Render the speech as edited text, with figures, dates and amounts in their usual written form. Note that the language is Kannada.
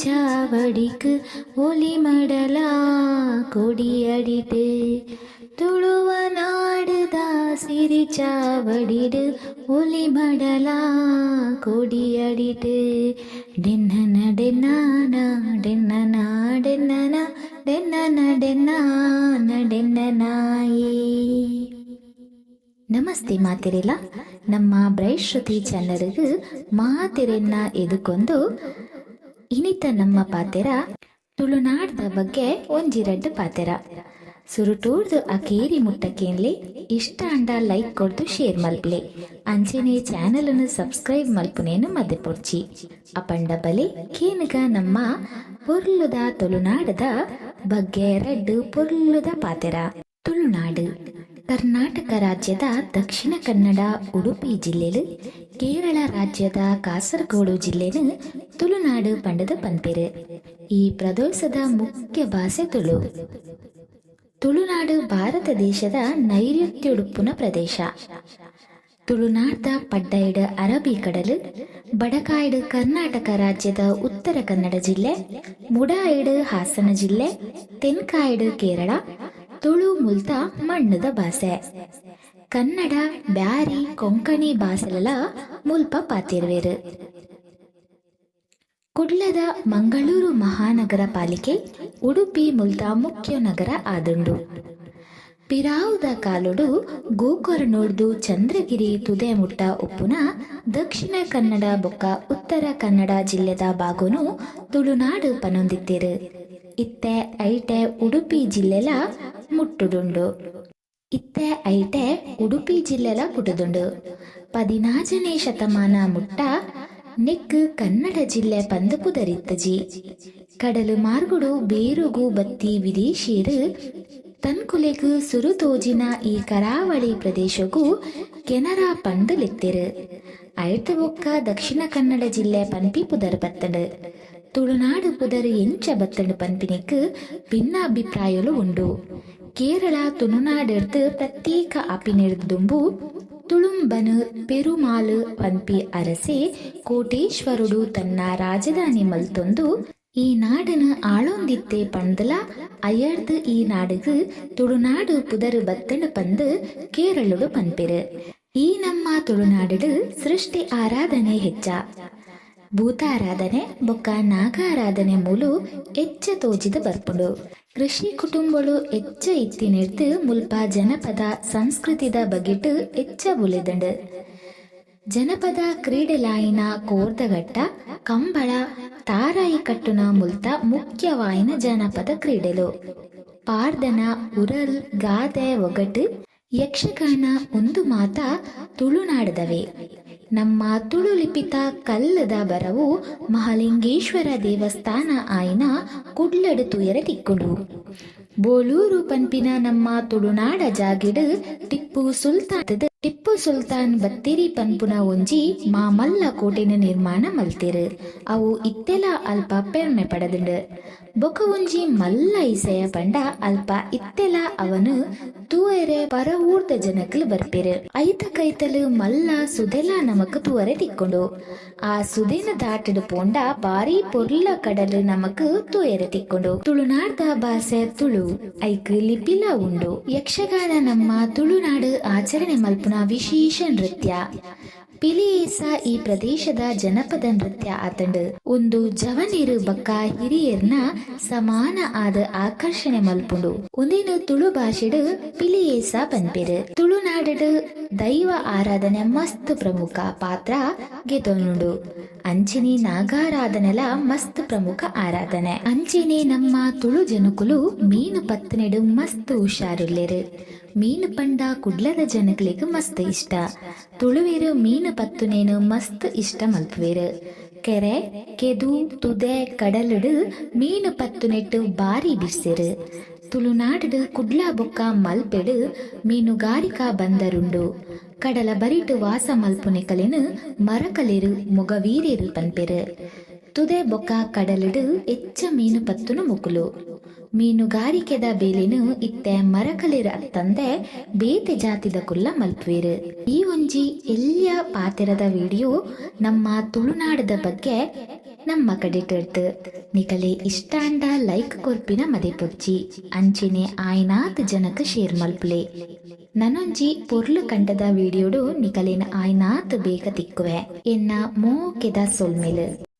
ಚಾವಡಿಕ್ ಒಲಿ ಮಡಲ ಕೊಡಿಯಡಿಟ್ ತುಳುವ ನಾಡುದ ಸಿರಿ ಚಾವಡಿಡ್ ಒಲಿ ಮಡಲ ಕೊಡಿಯಡಿಟ್ ಡೆನ್ನನ ಡೆನ್ನಾನ ಡೆನ್ನನ ಡೆನ್ನನ ಡೆನ್ನನ ಡೆನ್ನಾನ ಡೆನ್ನನಾಯೇ. ನಮಸ್ತೆ ಮಾತಿರೆಲ್ಲ, ನಮ್ಮ ಬ್ರೈಟ್ ಶ್ರುತಿ ಚಾನಲ್ಗೆ ಮಾತಿರೆನ್ನ ಎದುಕೊಂಡು ಇನಿತ ನಮ್ಮ ಪಾತೆರ ತುಳುನಾಡದ ಬಗ್ಗೆ ಒಂಜಿರಡ್ಡು ಪಾತೆರ ಸುರುಟೂರ್ದು ಆ ಕೇರಿ ಮುಟ್ಟಕ್ಕೇನ್ಲಿ ಇಷ್ಟ ಅಂಡ ಲೈಕ್ ಕೊಡ್ದು ಶೇರ್ ಮಲ್ಪಲೆ ಅಂಚೆನೆ ಚಾನಲನ್ನು ಸಬ್ಸ್ಕ್ರೈಬ್ ಮಲ್ಪುನೇನು ಮದ್ದೆ ಪೊಡ್ಚಿ ಅಪಂಡ ಬಲೆ ಕೇನಗ ನಮ್ಮ ಪೊರ್ಲುದ ತುಳುನಾಡದ ಬಗ್ಗೆ ರಡ್ಡು ಪೊರ್ಲುದ ಪಾತೆರ. ತುಳುನಾಡು ಕರ್ನಾಟಕ ರಾಜ್ಯದ ದಕ್ಷಿಣ ಕನ್ನಡ ಉಡುಪಿ ಜಿಲ್ಲೆಲು, ಕೇರಳ ರಾಜ್ಯದ ಕಾಸರಗೋಡು ಜಿಲ್ಲೆನು ತುಳುನಾಡು ಪಂಡದ ಪನ್ಪೆರು. ಈ ಪ್ರದೇಶದ ಮುಖ್ಯ ಭಾಷೆ ತುಳು. ತುಳುನಾಡು ಭಾರತ ದೇಶದ ನೈಋತ್ಯುಡುಪ್ಪುನ ಪ್ರದೇಶ. ತುಳುನಾಡ್ದ ಪಡ್ಡೈಡು ಅರಬ್ಬಿ ಕಡಲು, ಬಡಕಾಯ್ಡು ಕರ್ನಾಟಕ ರಾಜ್ಯದ ಉತ್ತರ ಕನ್ನಡ ಜಿಲ್ಲೆ, ಮುಡಾಯ್ಡು ಹಾಸನ ಜಿಲ್ಲೆ, ತೆನ್ಕಾಯ್ಡು ಕೇರಳ. ತುಳು ಮುಲ್ತ ಮಣ್ಣದ ಭಾಷೆ. ಕನ್ನಡ ಬ್ಯಾರಿ ಕೊಂಕಣಿ ಭಾಷೆಲ ಮುಲ್ಪ ಪಾತಿರ್ವೇರು. ಕುಡ್ಲದ ಮಂಗಳೂರು ಮಹಾನಗರ ಪಾಲಿಕೆ ಉಡುಪಿ ಮುಲ್ತ ಮುಖ್ಯ ನಗರ ಆದುಂಡು. ಪಿರಾವುದ ಕಾಲುಡು ಗೋಕರ್ಣೋಡ್ದು ಚಂದ್ರಗಿರಿ ತುದೆ ಮುಟ್ಟ ಉಪ್ಪುನ ದಕ್ಷಿಣ ಕನ್ನಡ ಬೊಕ್ಕ ಉತ್ತರ ಕನ್ನಡ ಜಿಲ್ಲೆದ ಬಾಗುನು ತುಳುನಾಡು ಪನೊಂದಿತ್ತಿರು. ಇತ್ತೆ ಐಟೆ ಉಡುಪಿ ಜಿಲ್ಲೆಲ ಮುಟ್ಟುದುಂಡು. ಇತ್ತೆ ಐಟೆ ಉಡುಪಿ ಜಿಲ್ಲೆಲ ಕುಟುದುಂಡು. 14ನೇ ಶತಮಾನ ಮುಟ್ಟ ನೆಕ್ ಕನ್ನಡ ಜಿಲ್ಲೆ ಪಂದಪುದರಿತ್ತಜಿ. ಕಡಲು ಮಾರ್ಗುಡು ಬೇರುಗು ಬತ್ತಿ ವಿದೇಶೀರು ತನ್ಕುಲೆಗು ಸುರುತೋಜಿನ ಈ ಕರಾವಳಿ ಪ್ರದೇಶಗೂ ಕೆನರಾ ಪಂಡಲೆತ್ತಿರು. ಐಟು ಬೊಕ್ಕ ದಕ್ಷಿಣ ಕನ್ನಡ ಜಿಲ್ಲೆ ಪನ್ಪಿ ಪುದರ್ ಬತ್ತಂಡು. ತುಳುನಾಡು ಪುದರ್ ಎಂಚ ಬತ್ತಂಡು ಪನ್ಪಿನಿಕ್ ಭಿನ್ನಾಭಿಪ್ರಾಯಲು ಉಂಡು. ಕೇರಳ ತುಳುನಾಡೆರ್ದು ಪ್ರತ್ಯೇಕ ಆಪಿನೆರ್ದುಂಬು ತುಳುಂಬನು ಪೆರುಮಾಳು ಪನ್ಪಿ ಅರಸೆ ಕೋಟೇಶ್ವರುಡು ತನ್ನ ರಾಜಧಾನಿ ಮಲ್ತೊಂದು ಈ ನಾಡನು ಆಳೊಂದಿತ್ತೆ ಪಂದಲ ಅಯ್ಯರ್ದು ಈ ನಾಡುಗು ತುಳುನಾಡು ಪುದರ್ ಬತ್ತಂಡು ಪಂದು ಕೇರಳುಡು ಪನ್ಪೆರು. ಈ ನಮ್ಮ ತುಳುನಾಡುಡು ಸೃಷ್ಟಿ ಆರಾಧನೆ ಹೆಚ್ಚ. ಭೂತಾರಾಧನೆ ಬೊಕ್ಕ ನಾಗಾರಾಧನೆ ಮೂಲು ಹೆಚ್ಚ ತೋಜಿದ ಬರ್ಪುಂಡು. ಕೃಷಿ ಕುಟುಂಬಗಳು ಹೆಚ್ಚ ಇತ್ತಿನಿರ್ದು ಮುಲ್ಪ ಜನಪದ ಸಂಸ್ಕೃತಿದ ಬಗೆಟ್ ಹೆಚ್ಚ ಬುಲೆದಂಡು. ಜನಪದ ಕ್ರೀಡೆಲಾಯಿನ ಕೋರ್ದಗಟ್ಟ, ಕಂಬಳ, ತಾರಾಯಿ ಕಟ್ಟುನ ಮುಲ್ತ ಮುಖ್ಯವಾಯಿನ ಜನಪದ ಕ್ರೀಡೆಲು. ಪಾರ್ದನ, ಉರಲ್, ಗಾದೆ, ಒಗಟು, ಯಕ್ಷಗಾನ ಒಂದು ಮಾತ ತುಳುನಾಡದವೇ. ನಮ್ಮ ತುಳು ಲಿಪಿತ ಕಲ್ಲದ ಬರವು ಮಹಾಲಿಂಗೇಶ್ವರ ದೇವಸ್ಥಾನ ಆಯ್ನ ಕುಡ್ಲಡು ತುಯರ ತಿಕ್ಕುಂಡು. ಬೋಳೂರು ಪನ್ಪಿನ ನಮ್ಮ ತುಳುನಾಡ ಜಾಗಿಡು ಟಿಪ್ಪು ಸುಲ್ತಾನ್ ಬತ್ತಿರಿ ಪನ್ಪುನ ಒಂಜಿ ಮಾಮಲ್ಲ ಕೋಟೆನ ನಿರ್ಮಾಣ ಮಲ್ತಿರು. ಅವು ಇತ್ತೆಲ ಅಲ್ಪ ಪೆರ್ಮೆ ಪಡದುಂಡು. ಬೊಕ ಒಂಜಿ ಮಲ್ಲ ಇಸೆಯ ಪಂಡ ಅಲ್ಪ ಇತ್ತೆಲ ಅವನು ತೂವರೆ ಪರ ಊರ್ದ ಜನಕ್ಲು ಬರ್ಪೆರು. ಐತ ಕೈತಲು ಮಲ್ಲ ಸುದೆಲ ನಮಕ್ ತೂವರೆ ತಿಕ್ಕೊಂಡು. ಆ ಸುದೆನ ದಾಟಡು ಪೋಂಡ ಬಾರಿ ಪೊರ್ಲ ಕಡಲು ನಮಕ್ ತೂಯರೆ ತಿಕ್ಕೊಂಡು. ತುಳುನಾಡ್ದ ಭಾಷೆ ತುಳು, ಐಕ್ ಲಿಪಿಲ ಉಂಡು. ಯಕ್ಷಗಾನ ನಮ್ಮ ತುಳುನಾಡು ಆಚರಣೆ ಮಲ್ಪುನ ವಿಶೇಷ ನೃತ್ಯ. ಪಿಲಿಯೇಸ ಈ ಪ್ರದೇಶದ ಜನಪದ ನೃತ್ಯ ಆತಂಡು. ಒಂದು ಜವನೀರು ಬಕ್ಕ ಹಿರಿಯರ್ನ ಸಮಾನ ಆದ ಆಕರ್ಷಣೆ ಮಲ್ಪುಂಡು. ಒಂದೇನು ತುಳು ಭಾಷೆಡು ಪಿಲಿಯೇಸ ಪನ್ಪೆರು. ತುಳುನಾಡು ದೈವ ಆರಾಧನೆ ಮಸ್ತ್ ಪ್ರಮುಖ ಪಾತ್ರ ಗೆದೊಂಡು. ಅಂಚಿನಿ ನಾಗಾರಾಧನೆಲ ಮಸ್ತ್ ಪ್ರಮುಖ ಆರಾಧನೆ. ಅಂಚಿನಿ ನಮ್ಮ ತುಳು ಜನಕುಲು ಮೀನು ಪತ್ತನೆಡು ಮಸ್ತ್ ಹುಷಾರುಲ್ಲೆರು. ಮೀನು ಪಂಡ ಕುಡ್ಲದ ಜನಗಳಿಗೆ ಮಸ್ತ್ ಇಷ್ಟ. ತುಳುವೇರು ಮೀನು ಪತ್ತುನೇನು ಮಸ್ತ್ ಇಷ್ಟ ಮಲ್ಪುವೇರು. ಕೆರೆ, ಕೆದು, ತುದೆ, ಕಡಲುಡು ಮೀನು ಪತ್ತುನೆಟ್ಟು ಬಾರಿ ಬಿರ್ಸೆರು. ತುಳುನಾಡು ಕುಡ್ಲ ಬೊಕ್ಕ ಮಲ್ಪೆಡು ಮೀನುಗಾರಿಕಾ ಬಂದರುಂಡು. ಕಡಲ ಬರಿಟು ವಾಸ ಮಲ್ಪುನೆ ಕಲೆನು ಮರಕಲೆರು ಮೊಗವೀರೆರು ಪನ್ಪೆರು. ತುದೆ ಬೊಕ್ಕ ಕಡಲುಡು ಹೆಚ್ಚ ಮೀನು ಪತ್ತುನು ಮುಕುಲು. ಮೀನುಗಾರಿಕೆದ ಬೇಲೆನು ಇತ್ತೆ ಮರಕಲಿರ ತಂದೆ ಬೇತೆ ಜಾತಿದ ಕುಲ್ಲ ಮಲ್ಪುವೇರು. ಈ ಒಂಜಿ ಎಲ್ಯ ಪಾತೆರದ ವಿಡಿಯೋ ನಮ್ಮ ತುಳುನಾಡದ ಬಗ್ಗೆ ನಮ್ಮ ಕಡೆಟೆಡ್ದು ನಿಕಲೆ ಇಷ್ಟಾಂಡ ಲೈಕ್ ಕೊರ್ಪಿನ ಮದೆ ಪೊಚ್ಚಿ ಅಂಚಿನೆ ಆಯ್ನಾತ್ ಜನಕ್ ಶೇರ್ ಮಲ್ಪುಲೆ. ನನೊಂಜಿ ಪೊರ್ಲು ಕಂಡದ ವಿಡಿಯೋಡು ನಿಕಲೆನ ಆಯ್ನಾತ್ ಬೇಗ ತಿಕ್ಕುವೆ ಎನ್ನ ಮೋಕೆದ ಸೊಲ್ಮೆಲು.